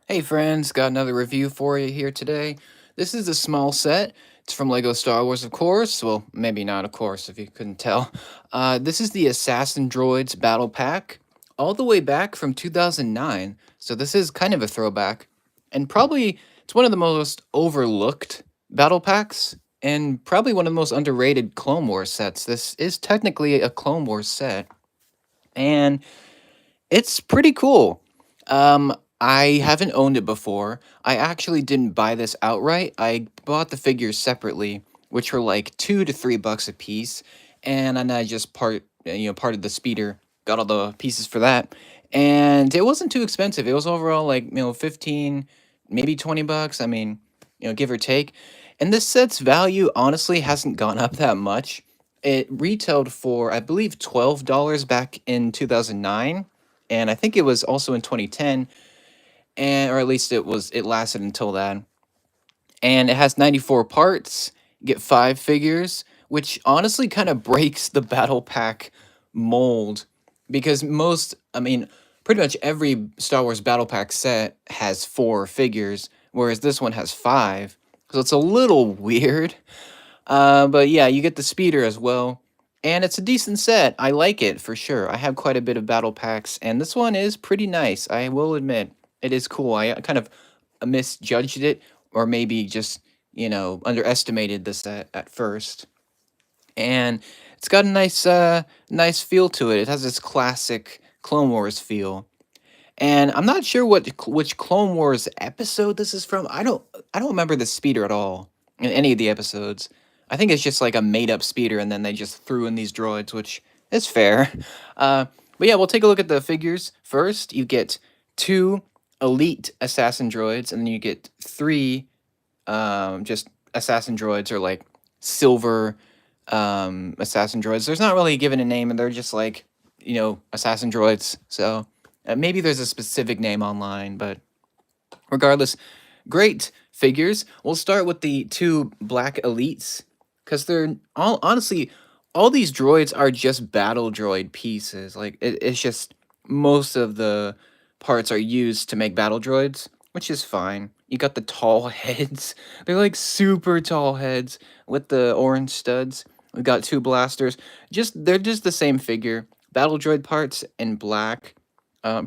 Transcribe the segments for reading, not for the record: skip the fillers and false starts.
Hey friends, got another review for you here today. This is a small set. It's from Lego Star Wars, of course. Well, maybe not, of course, if you couldn't tell. This is the Assassin Droids Battle Pack, all the way back from 2009. So this is kind of a throwback. And probably it's one of the most overlooked battle packs, and probably one of the most underrated Clone Wars sets. This is technically a Clone Wars set. And it's pretty cool. I haven't owned it before. I actually didn't buy this outright. I bought the figures separately, which were like $2 to $3 a piece, and then I just parted the speeder, got all the pieces for that, and it wasn't too expensive. It was overall like 15, maybe $20. I mean, give or take. And this set's value honestly hasn't gone up that much. It retailed for I believe $12 back in 2009, and I think it was also in 2010, and or at least it lasted until then. And it has 94 parts. You get 5 figures, which honestly kind of breaks the battle pack mold, because pretty much every Star Wars battle pack set has 4 figures, whereas this one has 5. So it's a little weird. But yeah, you get the speeder as well. And it's a decent set. I like it for sure. I have quite a bit of battle packs, and this one is pretty nice. I will admit. It is cool. I kind of misjudged it, or maybe just, underestimated the set at first. And it's got a nice feel to it. It has this classic Clone Wars feel. And I'm not sure which Clone Wars episode this is from. I don't remember the speeder at all in any of the episodes. I think it's just like a made up speeder, and then they just threw in these droids, which is fair. But yeah, we'll take a look at the figures first. You get 2 elite assassin droids, and then you get 3 just assassin droids, or like silver assassin droids. There's not really given a name, and they're just like assassin droids. So maybe there's a specific name online, but regardless, great figures. We'll start with the 2 black elites, because they're all honestly, all these droids are just battle droid pieces. Like it's just most of the parts are used to make battle droids, which is fine. You got the tall heads. They're like super tall heads with the orange studs. We got 2 blasters. They're just the same figure. Battle droid parts in black.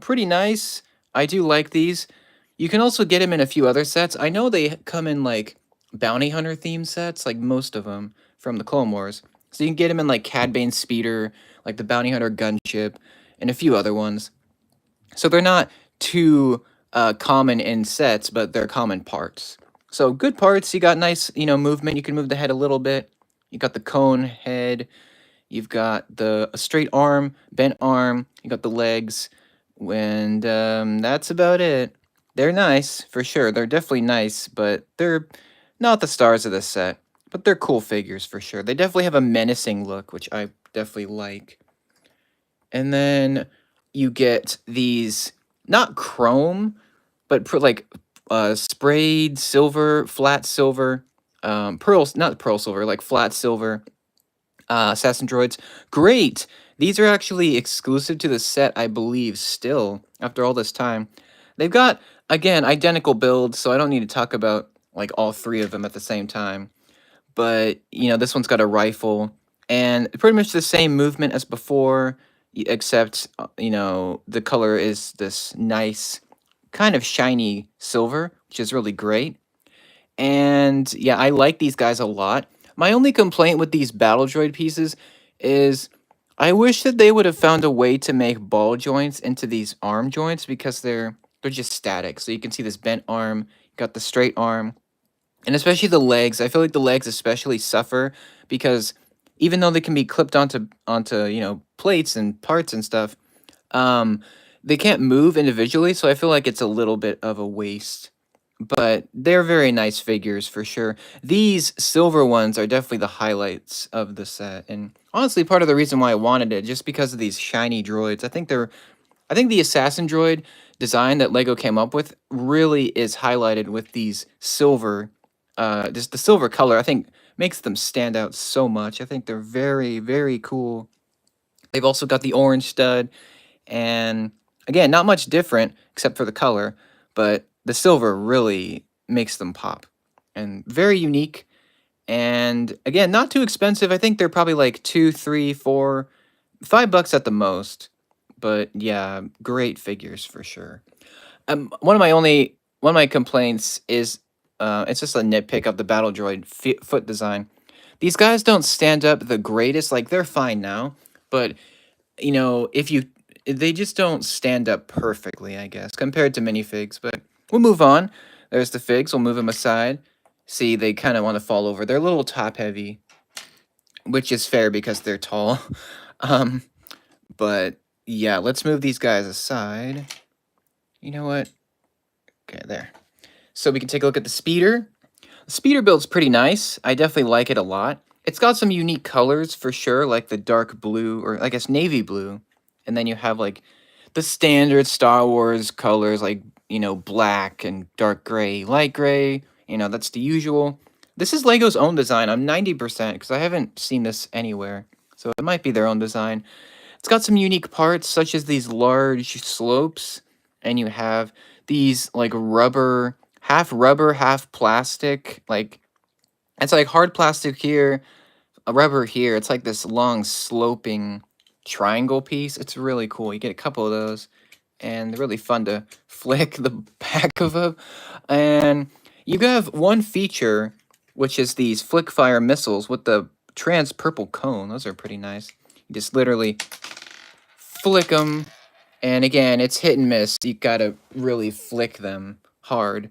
Pretty nice. I do like these. You can also get them in a few other sets. I know they come in like bounty hunter theme sets, like most of them from the Clone Wars. So you can get them in like Cad Bane's speeder, like the bounty hunter gunship, and a few other ones. So they're not too common in sets, but they're common parts. So good parts. You got nice, movement. You can move the head a little bit. You got the cone head. You've got the a straight arm, bent arm. You got the legs, and that's about it. They're nice for sure. They're definitely nice, but they're not the stars of the set. But they're cool figures for sure. They definitely have a menacing look, which I definitely like. And then you get these, not chrome, but sprayed silver, flat silver, pearls, not pearl silver, like flat silver assassin droids. Great. These are actually exclusive to the set, I believe, still after all this time. They've got, again, identical builds, so I don't need to talk about like all 3 of them at the same time. But this one's got a rifle, and pretty much the same movement as before, except the color is this nice kind of shiny silver, which is really great. And yeah, I like these guys a lot. My only complaint with these battle droid pieces is I wish that they would have found a way to make ball joints into these arm joints, because they're just static. So you can see this bent arm, got the straight arm, and especially the legs. I feel like the legs especially suffer, because even though they can be clipped onto plates and parts and stuff, they can't move individually. So I feel like it's a little bit of a waste. But they're very nice figures for sure. These silver ones are definitely the highlights of the set, and honestly, part of the reason why I wanted it, just because of these shiny droids. I think the assassin droid design that Lego came up with really is highlighted with these silver, just the silver color. I think makes them stand out so much. I think they're very, very cool. They've also got the orange stud, and again, not much different except for the color, but the silver really makes them pop. And very unique. And again, not too expensive. I think they're probably like 2, 3, 4, $5 at the most. But yeah, great figures for sure. One of my complaints is it's just a nitpick of the Battle Droid foot design. These guys don't stand up the greatest. Like they're fine now, but if you they just don't stand up perfectly, I guess, compared to minifigs. But we'll move on. There's the figs. We'll move them aside. See, they kind of want to fall over. They're a little top heavy, which is fair because they're tall. Um, but yeah, let's move these guys aside. You know what? Okay, there. So we can take a look at the speeder. The speeder build's pretty nice. I definitely like it a lot. It's got some unique colors for sure, like the dark blue, or I guess navy blue. And then you have like the standard Star Wars colors, like, black and dark gray, light gray. That's the usual. This is Lego's own design. I'm 90% because I haven't seen this anywhere. So it might be their own design. It's got some unique parts, such as these large slopes, and you have these like rubber, half plastic. Like it's like hard plastic here, a rubber here. It's like this long sloping triangle piece. It's really cool. You get a couple of those, and they're really fun to flick the back of them. And you have one feature, which is these flick fire missiles with the trans purple cone. Those are pretty nice. You just literally flick them, and again, it's hit and miss. You gotta really flick them hard.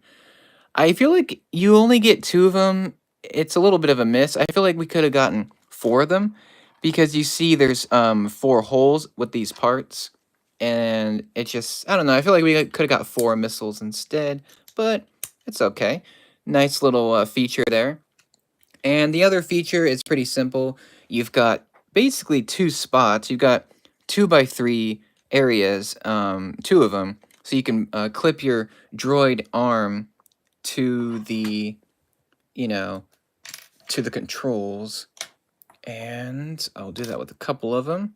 I feel like you only get 2 of them. It's a little bit of a miss. I feel like we could have gotten 4 of them because you see there's 4 holes with these parts, and it just I don't know. I feel like we could have got 4 missiles instead, but it's okay. Nice little feature there. And the other feature is pretty simple. You've got basically 2 spots. You've got 2x3 areas, 2 of them, so you can clip your droid arm to the, you know, to the controls. And I'll do that with a couple of them.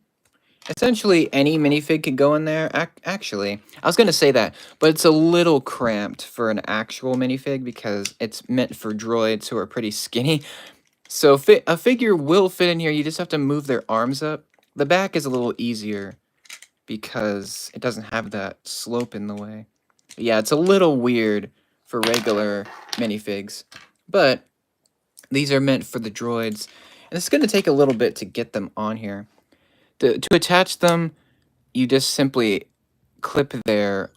Essentially, any minifig can go in there. Actually, I was going to say that, but it's a little cramped for an actual minifig because it's meant for droids who are pretty skinny. So a figure will fit in here. You just have to move their arms up. The back is a little easier because it doesn't have that slope in the way. But yeah, it's a little weird for regular minifigs, but these are meant for the droids, and it's going to take a little bit to get them on here. To attach them, you just simply clip their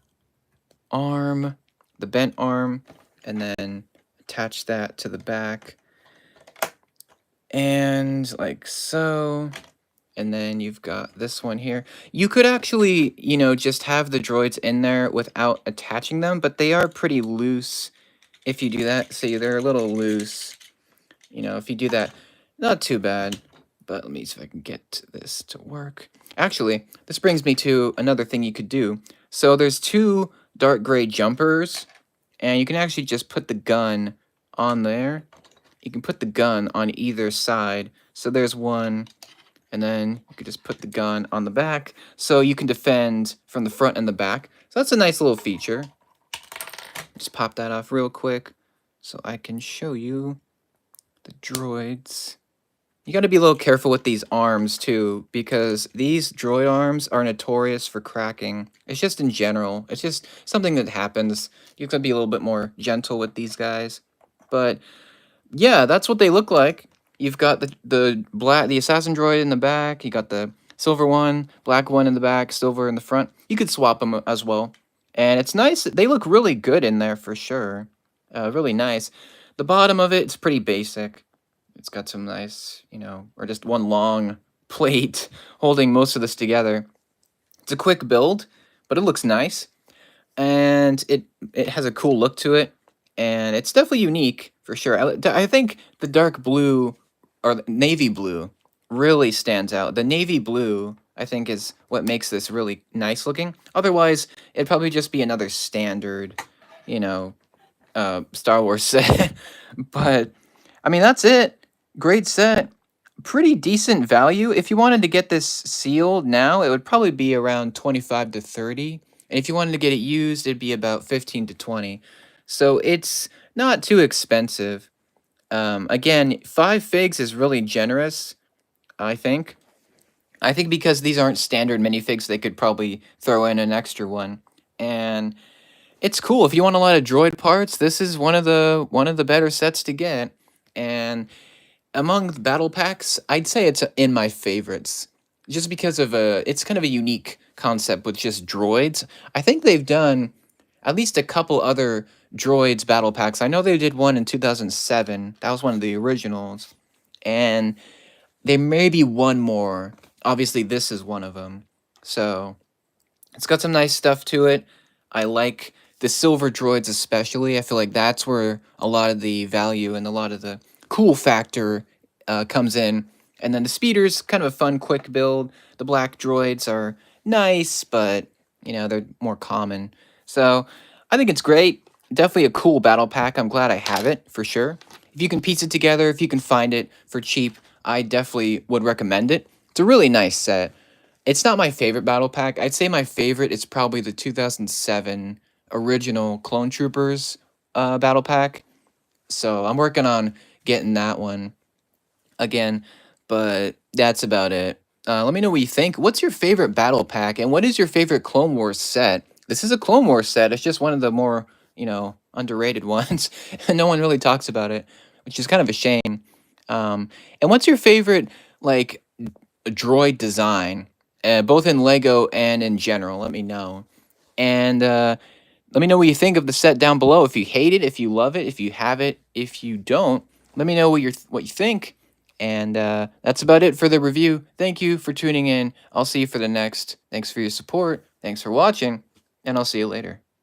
arm, the bent arm, and then attach that to the back. And like so. And then you've got this one here. You could actually, just have the droids in there without attaching them, but they are pretty loose if you do that. See, they're a little loose. If you do that, not too bad. But let me see if I can get this to work. Actually, this brings me to another thing you could do. So there's 2 dark gray jumpers, and you can actually just put the gun on there. You can put the gun on either side. So there's one, and then you could just put the gun on the back, so you can defend from the front and the back. So that's a nice little feature. Just pop that off real quick so I can show you the droids. You got to be a little careful with these arms too, because these droid arms are notorious for cracking. It's just in general. It's just something that happens. You have to be a little bit more gentle with these guys. But yeah, that's what they look like. You've got the assassin droid in the back. You got the silver one, black one in the back, silver in the front. You could swap them as well. And it's nice. They look really good in there for sure. Really nice. The bottom of it's pretty basic. It's got some nice, or just one long plate holding most of this together. It's a quick build, but it looks nice. And it has a cool look to it. And it's definitely unique for sure. I think the dark blue or the navy blue really stands out. The navy blue, I think, is what makes this really nice looking. Otherwise, it'd probably just be another standard, Star Wars set. But, I mean, that's it. Great set. Pretty decent value. If you wanted to get this sealed now, it would probably be around 25 to 30. and if you wanted to get it used, it'd be about 15 to 20. So it's not too expensive. Again, 5 figs is really generous, I think. I think because these aren't standard minifigs, they could probably throw in an extra one. And it's cool. If you want a lot of droid parts, this is one of the better sets to get. And among the battle packs, I'd say it's in my favorites. Just because of it's kind of a unique concept with just droids. I think they've done at least a couple other droids battle packs. I know they did one in 2007. That was one of the originals. And there may be one more. Obviously, this is one of them. So it's got some nice stuff to it. I like the silver droids especially. I feel like that's where a lot of the value and a lot of the cool factor comes in. And then the speeder's kind of a fun, quick build. The black droids are nice, but they're more common. So I think it's great. Definitely a cool battle pack. I'm glad I have it for sure. If you can piece it together, if you can find it for cheap, I definitely would recommend it. It's a really nice set. It's not my favorite battle pack. I'd say my favorite is probably the 2007 original Clone Troopers battle pack. So I'm working on getting that one again, but that's about it. Let me know what you think. What's your favorite battle pack, and what is your favorite Clone Wars set? This is a Clone Wars set. It's just one of the more underrated ones, and no one really talks about it, which is kind of a shame. And what's your favorite like droid design, both in Lego and in general? Let me know. And let me know what you think of the set down below. If you hate it, if you love it, if you have it, if you don't, let me know what you think. And that's about it for the review. Thank you for tuning in. I'll see you for the next. Thanks for your support. Thanks for watching, and I'll see you later.